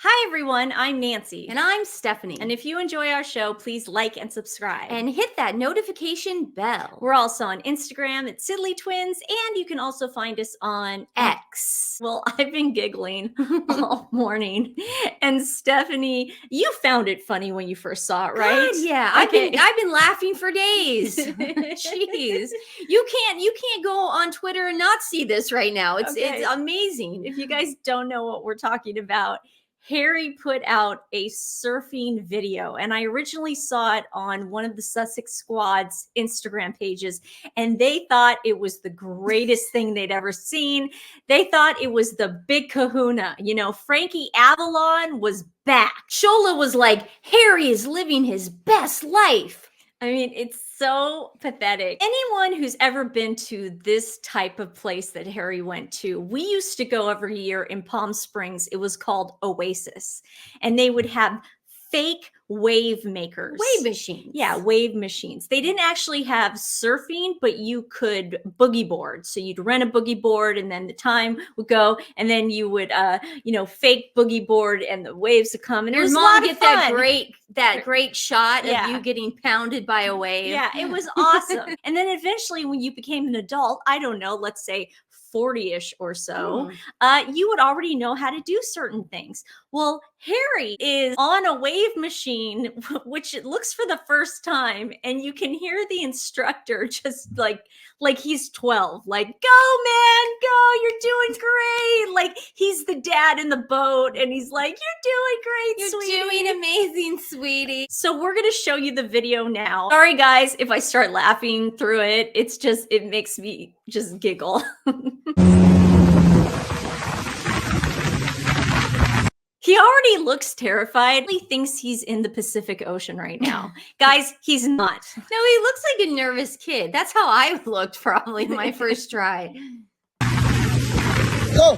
Hi everyone, I'm Nancy. And I'm Stephanie. And if you enjoy our show, please like and subscribe. And hit that notification bell. We're also on Instagram at TWiN, and you can also find us on X. Well, I've been giggling all morning. And Stephanie, you found it funny when you first saw it, right? God, yeah. Okay. I've been laughing for days. Jeez. You can't go on Twitter and not see this right now. It's amazing. If you guys don't know what we're talking about, Harry put out a surfing video, and I originally saw it on one of the Sussex Squad's Instagram pages, and they thought it was the greatest thing they'd ever seen. They thought it was the big kahuna. You know, Frankie Avalon was back. Shola was like, Harry is living his best life. I mean, it's so pathetic. Anyone who's ever been to this type of place that Harry went to, we used to go every year in Palm Springs. It was called Oasis, and they would have fake wave makers. Wave machines. Yeah, wave machines. They didn't actually have surfing, but you could boogie board. So you'd rent a boogie board, and then the time would go, and then you would fake boogie board, and the waves would come, and it was a lot of fun. that great shot of you getting pounded by a wave. Yeah, it was awesome. And then eventually when you became an adult, I don't know, let's say 40-ish or so, you would already know how to do certain things. Well, Harry is on a wave machine, which it looks for the first time, and you can hear the instructor just like he's 12, like, go man, go, you're doing great. Like he's the dad in the boat, and he's like, you're doing great, sweetie. You're doing amazing, sweetie. So we're gonna show you the video now. Sorry guys, if I start laughing through it, it makes me just giggle. He already looks terrified. He thinks he's in the Pacific Ocean right now. Guys, he's not. No, he looks like a nervous kid. That's how I looked probably my first try. Go!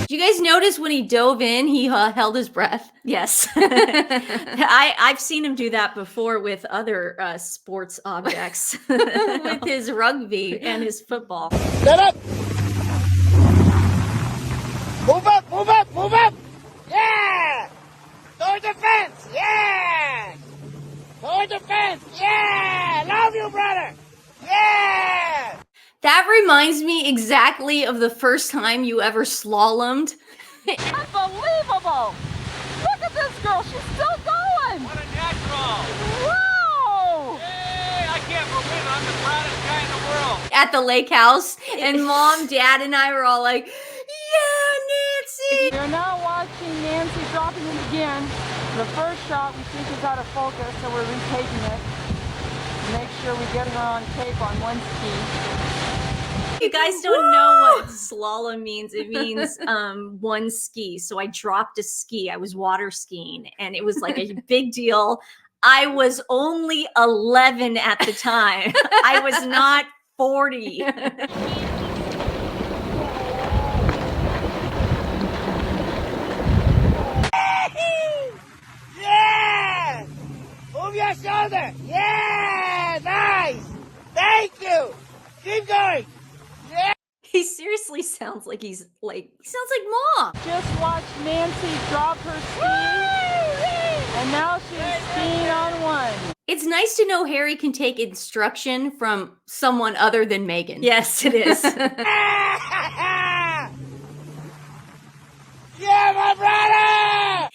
Did you guys notice when he dove in, he held his breath? Yes. I've seen him do that before with other sports objects. With his rugby and his football. Set up! Move up, move up, move up! Yeah! Toward the fence! Yeah! Toward the fence! Yeah! Love you, brother! Yeah! That reminds me exactly of the first time you ever slalomed. Unbelievable! Look at this girl, she's still going! What a natural! Wow! Yay! I can't believe it, I'm the proudest guy in the world! At the lake house, and Mom, Dad, and I were all like, yeah, Nancy! You're now watching Nancy dropping it again. The first shot we think is out of focus, so we're retaking it. Make sure we get her on tape on one ski. You guys don't know what slalom means. It means one ski. So I dropped a ski. I was water skiing, and it was like a big deal. I was only 11 at the time. I was not 40. Yeah! Move your shoulder! Yeah! Nice! Thank you! Keep going! Yeah! He seriously sounds like he sounds like Mom. Just watch Nancy drop her ski, and now she's skiing on one. It's nice to know Harry can take instruction from someone other than Megan. Yes, it is. Yeah, my brother!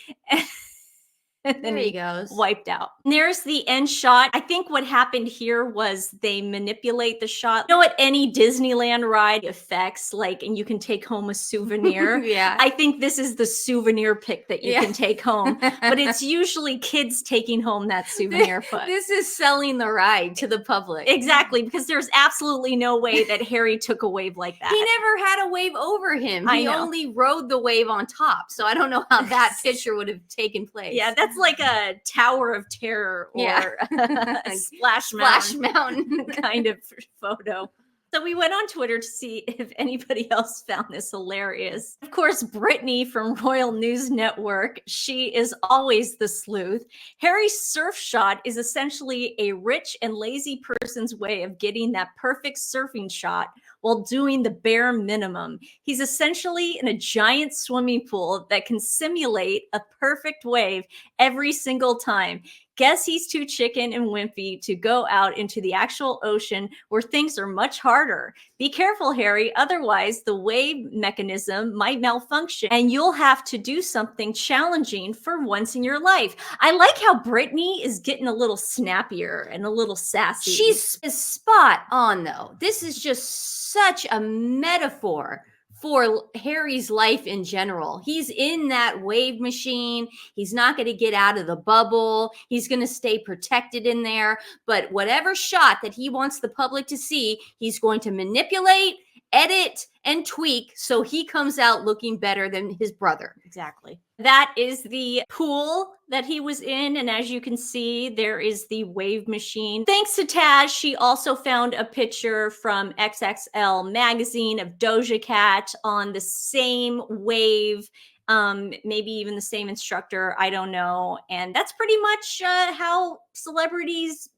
And then There he he goes. wiped out. And there's the end shot. I think what happened here was they manipulate the shot. You know, at any Disneyland ride effects, like, and you can take home a souvenir. Yeah. I think this is the souvenir pic that you can take home. But it's usually kids taking home that souvenir pic. This is selling the ride to the public. Exactly, because there's absolutely no way that Harry took a wave like that. He never had a wave over him. I He know. only rode the wave on top. So I don't know how that picture would have taken place. Yeah, that's like a Tower of Terror or a Splash Mountain kind of photo. So we went on Twitter to see if anybody else found this hilarious. Of course, Brittany from Royal News Network, she is always the sleuth. Harry's surf shot is essentially a rich and lazy person's way of getting that perfect surfing shot while doing the bare minimum. He's essentially in a giant swimming pool that can simulate a perfect wave every single time. Guess he's too chicken and wimpy to go out into the actual ocean where things are much harder. Be careful, Harry, otherwise the wave mechanism might malfunction and you'll have to do something challenging for once in your life. I like how Brittany is getting a little snappier and a little sassy. She's spot on, though. This is just such a metaphor for Harry's life in general. He's in that wave machine. He's not going to get out of the bubble. He's going to stay protected in there. But whatever shot that he wants the public to see, he's going to manipulate, edit, and tweak so he comes out looking better than his brother. Exactly. That is the pool that he was in. And as you can see, there is the wave machine. Thanks to Taz, she also found a picture from XXL magazine of Doja Cat on the same wave, maybe even the same instructor. I don't know. And that's pretty much how celebrities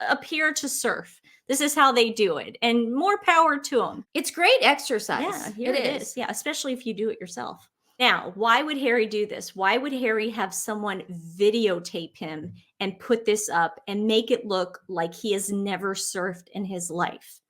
appear to surf. This is how they do it, and more power to them. It's great exercise. Yeah, here it is. Yeah, especially if you do it yourself. Now, why would Harry do this? Why would Harry have someone videotape him and put this up and make it look like he has never surfed in his life?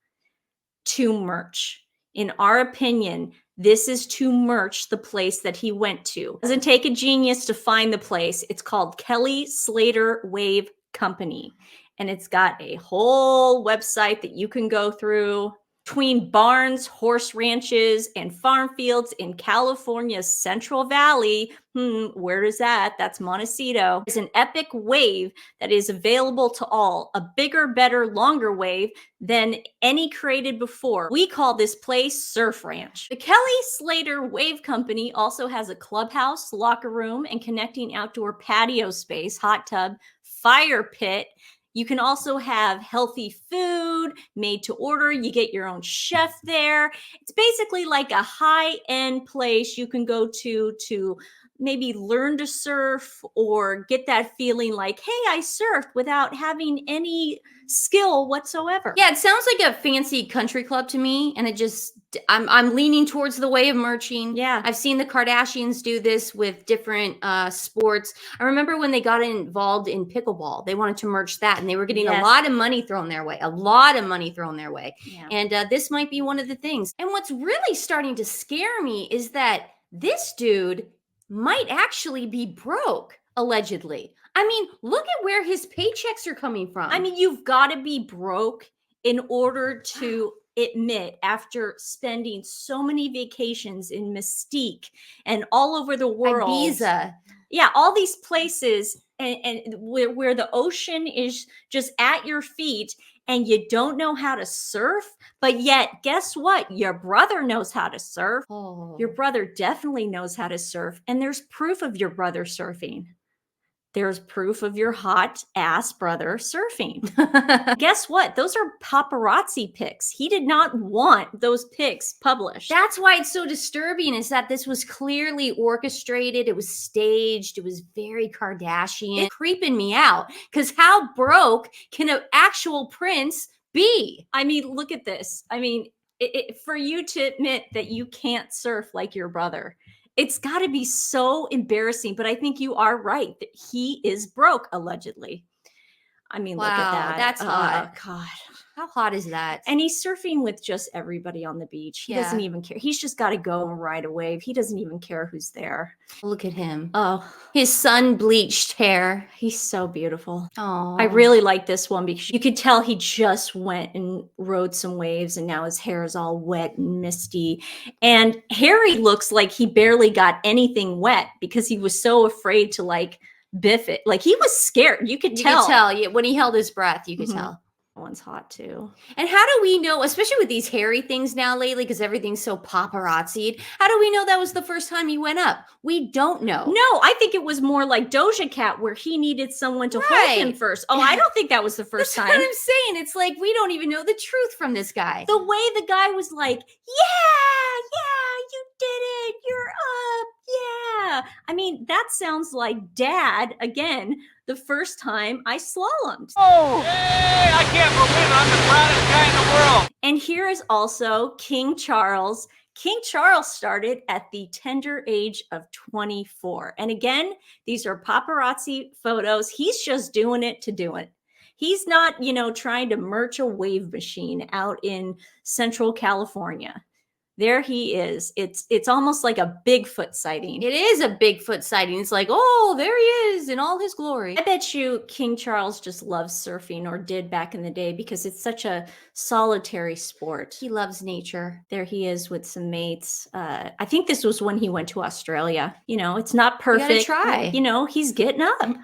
To merch. In our opinion, this is to merch the place that he went to. It doesn't take a genius to find the place. It's called Kelly Slater Wave Company. And it's got a whole website that you can go through. Between barns, horse ranches, and farm fields in California's Central Valley. Where is that? That's Montecito. It's an epic wave that is available to all. A bigger, better, longer wave than any created before. We call this place Surf Ranch. The Kelly Slater Wave Company also has a clubhouse, locker room, and connecting outdoor patio space, hot tub, fire pit. You can also have healthy food made to order. You get your own chef there. It's basically like a high-end place you can go to maybe learn to surf or get that feeling like, hey, I surfed without having any skill whatsoever. Yeah, it sounds like a fancy country club to me, and it just I'm leaning towards the way of merching. Yeah. I've seen the Kardashians do this with different sports. I remember when they got involved in pickleball, they wanted to merch that, and they were getting a lot of money thrown their way, Yeah. And this might be one of the things. And what's really starting to scare me is that this dude might actually be broke, allegedly. I mean, look at where his paychecks are coming from. I mean, you've got to be broke in order to admit, after spending so many vacations in Mystique and all over the world. Ibiza. Yeah, all these places and where the ocean is just at your feet and you don't know how to surf, but yet guess what? Your brother knows how to surf. Oh. Your brother definitely knows how to surf, and there's proof of your brother surfing. There's proof of your hot ass brother surfing. Guess what? Those are paparazzi pics. He did not want those pics published. That's why it's so disturbing, is that this was clearly orchestrated. It was staged. It was very Kardashian. It's creeping me out, because how broke can an actual prince be? I mean, look at this. I mean, for you to admit that you can't surf like your brother, it's got to be so embarrassing. But I think you are right that he is broke, allegedly. I mean, look at that. That's hot. God. How hot is that? And he's surfing with just everybody on the beach. He doesn't even care. He's just got to go and ride a wave. He doesn't even care who's there. Look at him. Oh, his sun-bleached hair. He's so beautiful. Oh, I really like this one because you could tell he just went and rode some waves and now his hair is all wet and misty. And Harry looks like he barely got anything wet because he was so afraid to like biff it. Like he was scared. You could tell. You could tell. Yeah, when he held his breath, you could tell. That one's hot too. And how do we know, especially with these hairy things now lately, because everything's so paparazzi'd, how do we know that was the first time he went up? We don't know. No, I think it was more like Doja Cat, where he needed someone to hold him first. Oh, I don't think that was the first time. That's what I'm saying. It's like we don't even know the truth from this guy. The way the guy was like, yeah, you did it. You're up. Yeah. I mean, that sounds like Dad again the first time I slalomed. Oh! Hey, I can't believe I'm the proudest guy in the world. And here is also King Charles. King Charles started at the tender age of 24. And again, these are paparazzi photos. He's just doing it to do it. He's not, trying to merch a wave machine out in Central California. There he is. It's almost like a Bigfoot sighting. It is a Bigfoot sighting. It's like, oh, there he is in all his glory. I bet you King Charles just loves surfing, or did back in the day, because it's such a solitary sport. He loves nature. There he is with some mates. I think this was when he went to Australia. It's not perfect. You gotta try. He's getting up.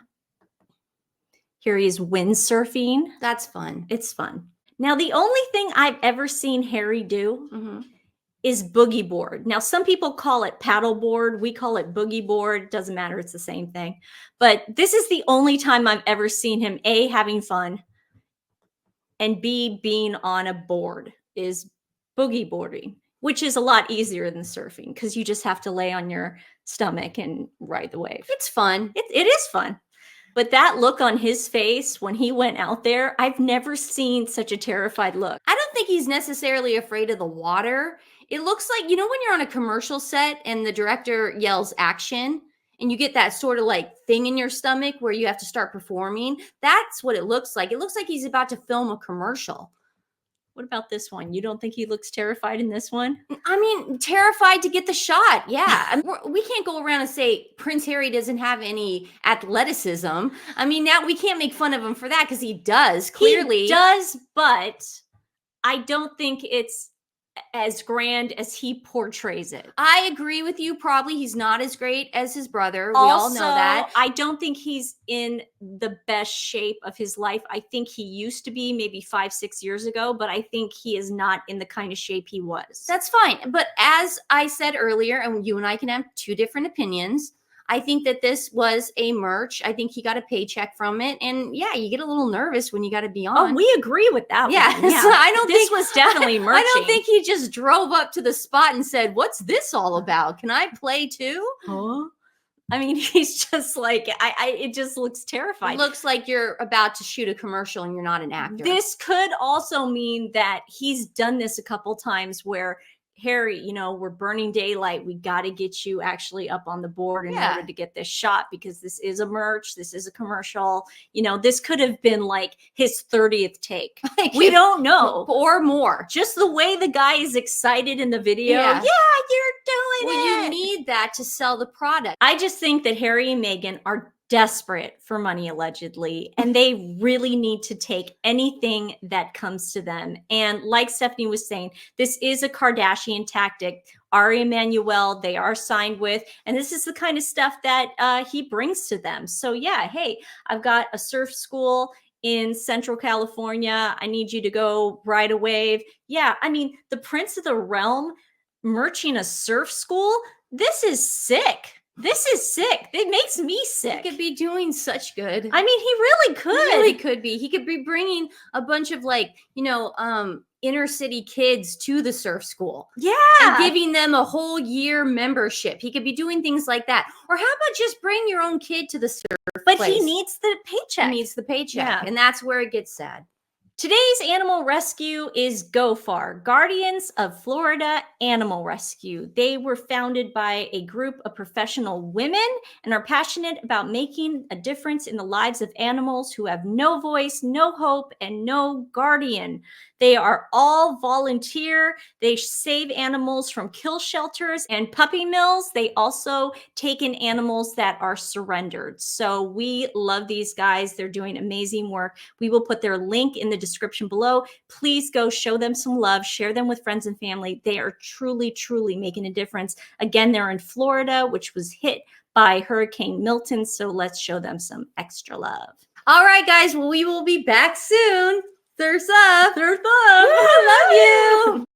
Here he is windsurfing. That's fun. It's fun. Now, the only thing I've ever seen Harry do is boogie board. Now, some people call it paddle board. We call it boogie board. Doesn't matter. It's the same thing. But this is the only time I've ever seen him, A, having fun, and B, being on a board, is boogie boarding, which is a lot easier than surfing because you just have to lay on your stomach and ride the wave. It's fun. It is fun. But that look on his face when he went out there, I've never seen such a terrified look. I don't think he's necessarily afraid of the water. It looks like, when you're on a commercial set and the director yells action and you get that sort of like thing in your stomach where you have to start performing. That's what it looks like. It looks like he's about to film a commercial. What about this one? You don't think he looks terrified in this one? I mean, terrified to get the shot. Yeah. We can't go around and say Prince Harry doesn't have any athleticism. I mean, now we can't make fun of him for that because he does, clearly. He does, but I don't think it's as grand as he portrays it. I agree with you. Probably he's not as great as his brother. We all know that. I don't think he's in the best shape of his life. I think he used to be maybe 5-6 years ago, but I think he is not in the kind of shape he was. That's fine. But as I said earlier, and you and I can have two different opinions, I think that this was a merch. I think he got a paycheck from it. And yeah, you get a little nervous when you got to be on. Oh, we agree with that. Yeah. One. Yeah. So I don't this think was definitely merching. I don't think he just drove up to the spot and said, "What's this all about? Can I play too?" Huh? I mean, he's just like, it just looks terrifying. It looks like you're about to shoot a commercial and you're not an actor. This could also mean that he's done this a couple times where, Harry, we're burning daylight. We got to get you actually up on the board in order to get this shot, because this is a merch. This is a commercial. This could have been like his 30th take. We don't know. Or more. Just the way the guy is excited in the video. Yeah, you're doing it. Well, you need that to sell the product. I just think that Harry and Meghan are desperate for money, allegedly, and they really need to take anything that comes to them. And like Stephanie was saying, this is a Kardashian tactic. Ari Emanuel, they are signed with, and this is the kind of stuff that he brings to them. So yeah, hey, I've got a surf school in Central California. I need you to go ride a wave. Yeah, I mean, the Prince of the Realm merching a surf school, this is sick. This is sick. It makes me sick. He could be doing such good. I mean, he really could. He really could be. He could be bringing a bunch of inner city kids to the surf school. Yeah. And giving them a whole year membership. He could be doing things like that. Or how about just bring your own kid to the surf But place? he needs the paycheck. He needs the paycheck. Yeah. And that's where it gets sad. Today's animal rescue is GoFar, Guardians of Florida Animal Rescue. They were founded by a group of professional women and are passionate about making a difference in the lives of animals who have no voice, no hope, and no guardian. They are all volunteer. They save animals from kill shelters and puppy mills. They also take in animals that are surrendered. So we love these guys. They're doing amazing work. We will put their link in the description below. Please go show them some love. Share them with friends and family. They are truly, truly making a difference. Again, they're in Florida, which was hit by Hurricane Milton. So let's show them some extra love. All right, guys. Well, we will be back soon. Surf's up. Surf up. I love you.